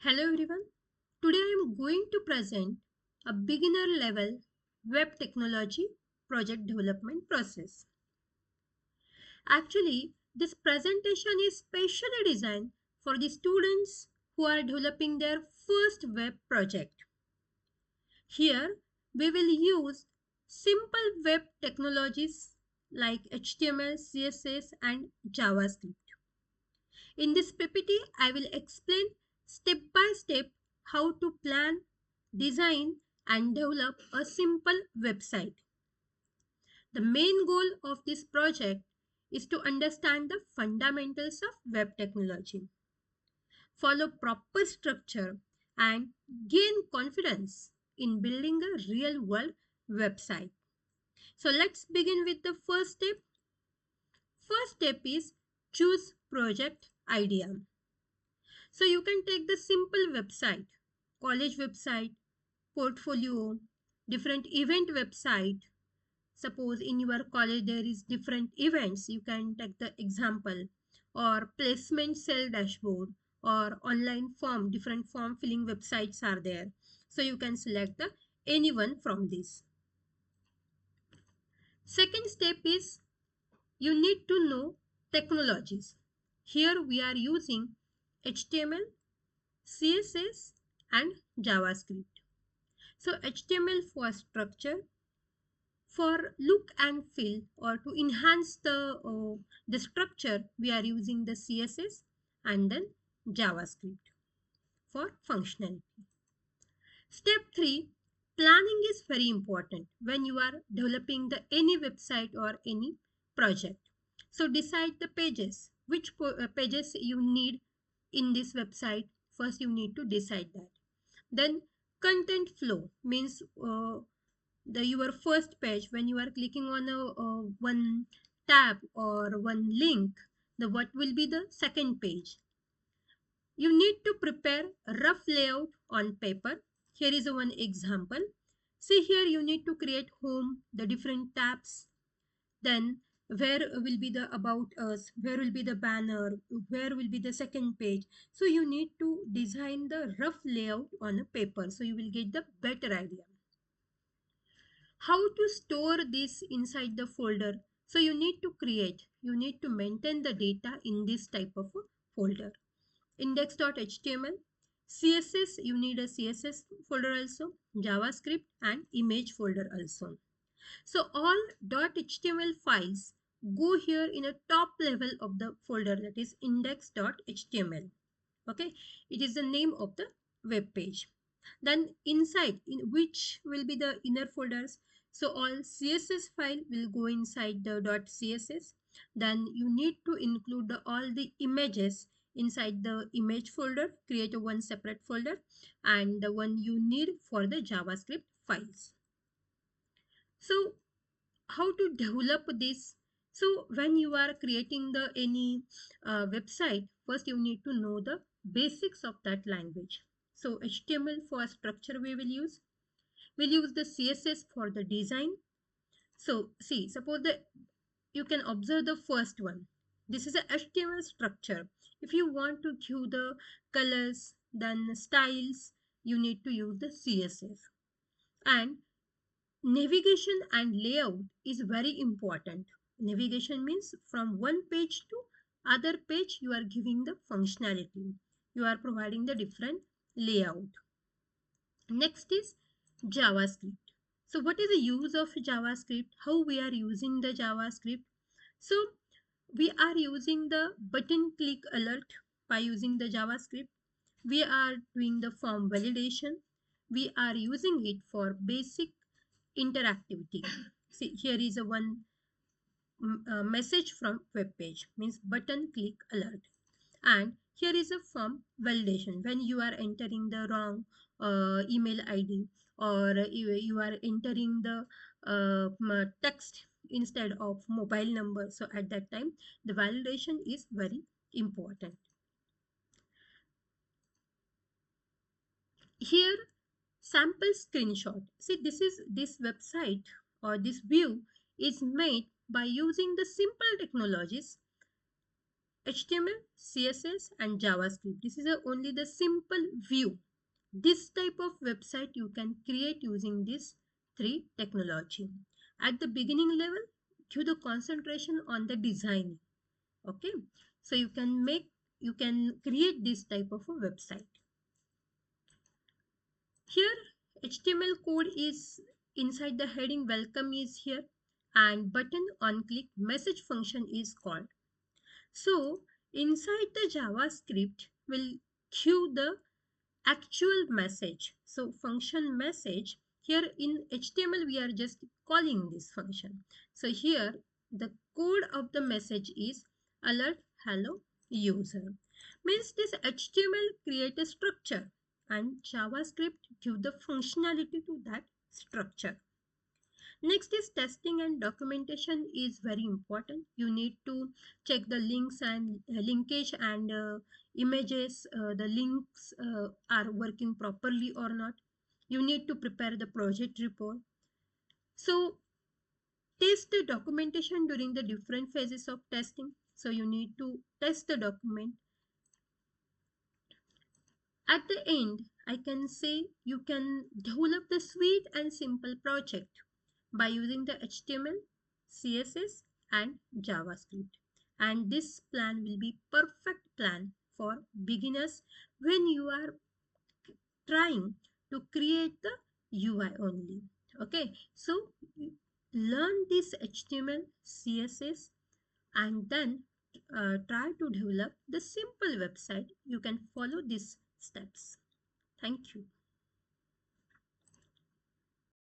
Hello everyone. Today I am going to present a beginner level web technology project development process. Actually, this presentation is specially designed for the students who are developing their first web project. Here, we will use simple web technologies like HTML, CSS, and JavaScript. In this PPT, I will explain step by step how to plan, design, and develop a simple website. The main goal of this project is to understand the fundamentals of web technology, follow proper structure, and gain confidence in building a real world website. So let's begin with the first step. First step is choose project idea. So you can take the simple website, college website, portfolio, different event website. Suppose in your college there is different events, you can take the example, or placement cell dashboard, or online form, different form filling websites are there. So you can select the anyone from this. Second step is you need to know technologies. Here we are using HTML, CSS, and JavaScript. So HTML for structure, for look and feel, or to enhance the structure, we are using the CSS, and then JavaScript for functionality. Step 3, planning is very important when you are developing the any website or any project. So decide the pages, which pages you need in this website. First you need to decide that. Then content flow means the your first page, when you are clicking on one tab or one link, the what will be the second page. You need to prepare a rough layout on paper. Here is one example. See, here you need to create home, the different tabs, then where will be the about us, where will be the banner, where will be the second page. So you need to design the rough layout on a paper, so you will get the better idea. How to store this inside the folder? So you need to maintain the data in this type of a folder. Index.html, CSS, you need a CSS folder also, JavaScript, and image folder also. So all .html files go here in a top level of the folder, that is index.html. Okay, it is the name of the web page. Then inside, in which will be the inner folders, so all CSS file will go inside the .css. Then you need to include all the images inside the image folder, create a one separate folder, and the one you need for the JavaScript files. So how to develop this? So when you are creating the any website, first you need to know the basics of that language. So HTML for structure we will use. We'll use the CSS for the design. So see, suppose the you can observe the first one. This is a HTML structure. If you want to give the colors, then styles, you need to use the CSS. And navigation and layout is very important. Navigation means from one page to other page you are giving the functionality. You are providing the different layout. Next is JavaScript. So what is the use of JavaScript? How we are using the JavaScript? So we are using the button click alert by using the JavaScript. We are doing the form validation. We are using it for basic interactivity. See, here is a one message from web page, means button click alert. And here is a form validation, when you are entering the wrong email ID, or you are entering the text instead of mobile number. So at that time the validation is very important. Here sample screenshot. See, this website or this view is made by using the simple technologies HTML, CSS and JavaScript. This is only the simple view. This type of website you can create using this three technology. At the beginning level, give the concentration on the design. Okay, so you can create this type of a website. Here HTML code is inside the heading welcome is here, and button on click message function is called. So inside the JavaScript will give the actual message. So function message, here in HTML we are just calling this function. So here the code of the message is alert hello user. Means this HTML create a structure and JavaScript give the functionality to that structure. Next is testing and documentation is very important. You need to check the links and linkage and images, the links are working properly or not. You need to prepare the project report. So test the documentation during the different phases of testing. So you need to test the document. At the end, I can say you can develop the sweet and simple project by using the HTML, CSS and JavaScript. And this plan will be perfect plan for beginners when you are trying to create the UI only. Okay, so learn this HTML, CSS and then try to develop the simple website. You can follow these steps. Thank you.